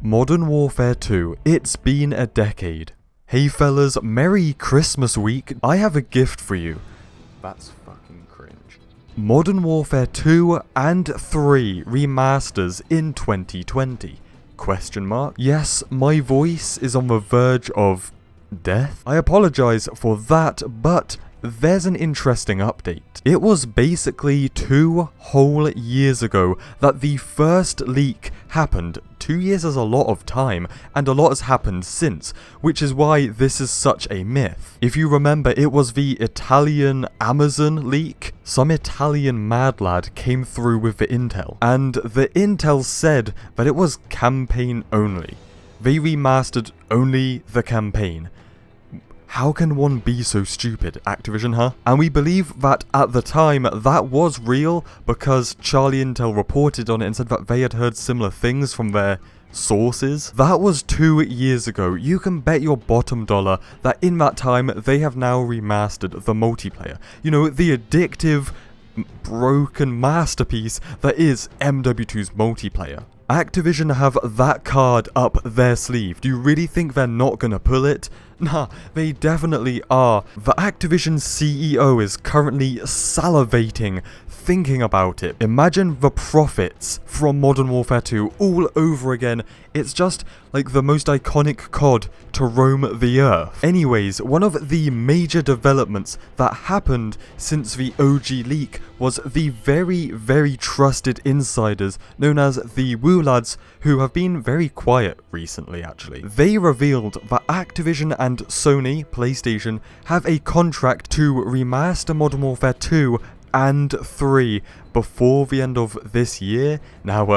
Modern Warfare 2, it's been a decade. Hey fellas, Merry Christmas week, I have a gift for you. That's fucking cringe. Modern Warfare 2 and 3 remasters in 2020? Question mark. Yes, my voice is on the verge of death. I apologize for that, but there's an interesting update. It was basically 2 whole years ago that the first leak happened. 2 years is a lot of time, and a lot has happened since, which is why this is such a myth. If you remember, it was the Italian Amazon leak. Some Italian mad lad came through with the intel, and the intel said that it was campaign only. They remastered only the campaign. How can one be so stupid, Activision, huh? And we believe that at the time, that was real because Charlie Intel reported on it and said that they had heard similar things from their sources. That was 2 years ago. You can bet your bottom dollar that in that time, they have now remastered the multiplayer. You know, the addictive, broken masterpiece that is MW2's multiplayer. Activision have that card up their sleeve. Do you really think they're not gonna pull it? Nah, they definitely are. The Activision CEO is currently salivating thinking about it. Imagine the profits from Modern Warfare 2 all over again. It's just like the most iconic COD to roam the earth. Anyways, one of the major developments that happened since the OG leak was the very trusted insiders known as the Woo Lads, who have been very quiet recently actually. They revealed that Activision and Sony, PlayStation, have a contract to remaster Modern Warfare 2 and 3 before the end of this year. Now,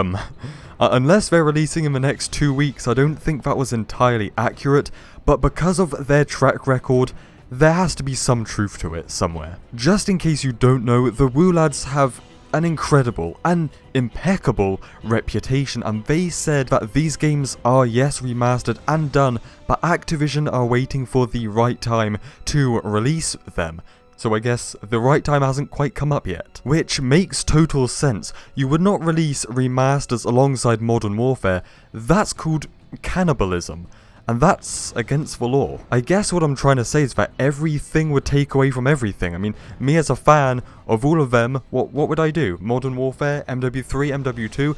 unless they're releasing in the next 2 weeks, I don't think that was entirely accurate, but because of their track record, there has to be some truth to it somewhere. Just in case you don't know, the Woo Lads have an incredible and impeccable reputation, and they said that these games are yes remastered and done, but Activision are waiting for the right time to release them. So I guess the right time hasn't quite come up yet. Which makes total sense. You would not release remasters alongside Modern Warfare. That's called cannibalism. And that's against the law. I guess what I'm trying to say is that everything would take away from everything. I mean, me as a fan of all of them, what would I do? Modern Warfare, MW3, MW2?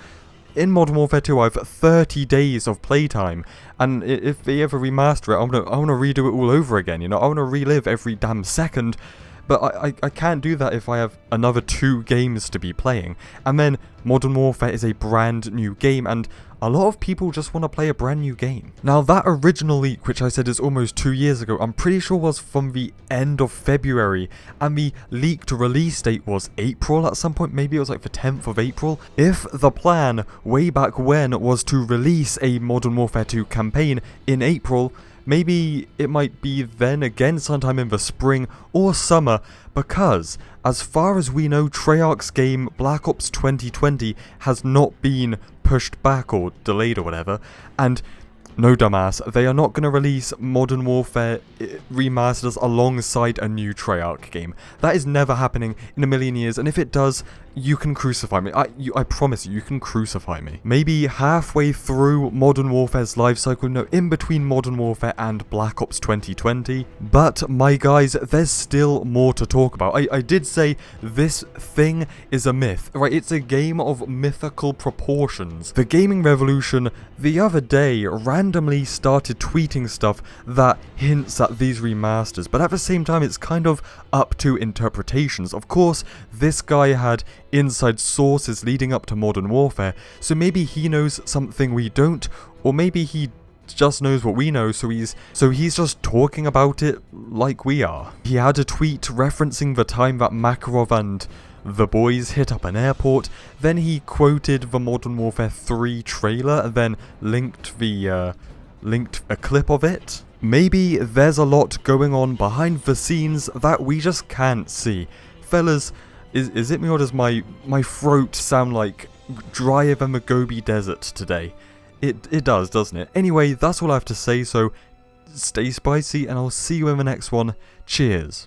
In Modern Warfare 2, I have 30 days of playtime, and if they ever remaster it, I want to redo it all over again, you know? I want to relive every damn second, but I can't do that if I have another 2 games to be playing. And then Modern Warfare is a brand new game, and a lot of people just want to play a brand new game. Now that original leak, which I said is almost 2 years ago, I'm pretty sure was from the end of February, and the leaked release date was April at some point. Maybe it was like the 10th of April. If the plan way back when was to release a Modern Warfare 2 campaign in April, maybe it might be then again sometime in the spring or summer, because as far as we know, Treyarch's game Black Ops 2020 has not been pushed back or delayed or whatever, and no dumbass, they are not going to release Modern Warfare remasters alongside a new Treyarch game. That is never happening in a million years, and if it does, you can crucify me. I promise you can crucify me. Maybe halfway through Modern Warfare's life cycle, no, in between Modern Warfare and Black Ops 2020. But my guys, there's still more to talk about. I did say this thing is a myth, right? It's a game of mythical proportions. The gaming revolution the other day randomly started tweeting stuff that hints at these remasters, but at the same time it's kind of up to interpretations. Of course, this guy had inside sources leading up to Modern Warfare, so maybe he knows something we don't, or maybe he just knows what we know, so he's just talking about it like we are. He had a tweet referencing the time that Makarov and the boys hit up an airport, then he quoted the Modern Warfare 3 trailer, and then linked a clip of it. Maybe there's a lot going on behind the scenes that we just can't see. Fellas, is it me, or does my throat sound like drier than the Gobi Desert today? It does, doesn't it? Anyway, that's all I have to say, so stay spicy, and I'll see you in the next one. Cheers.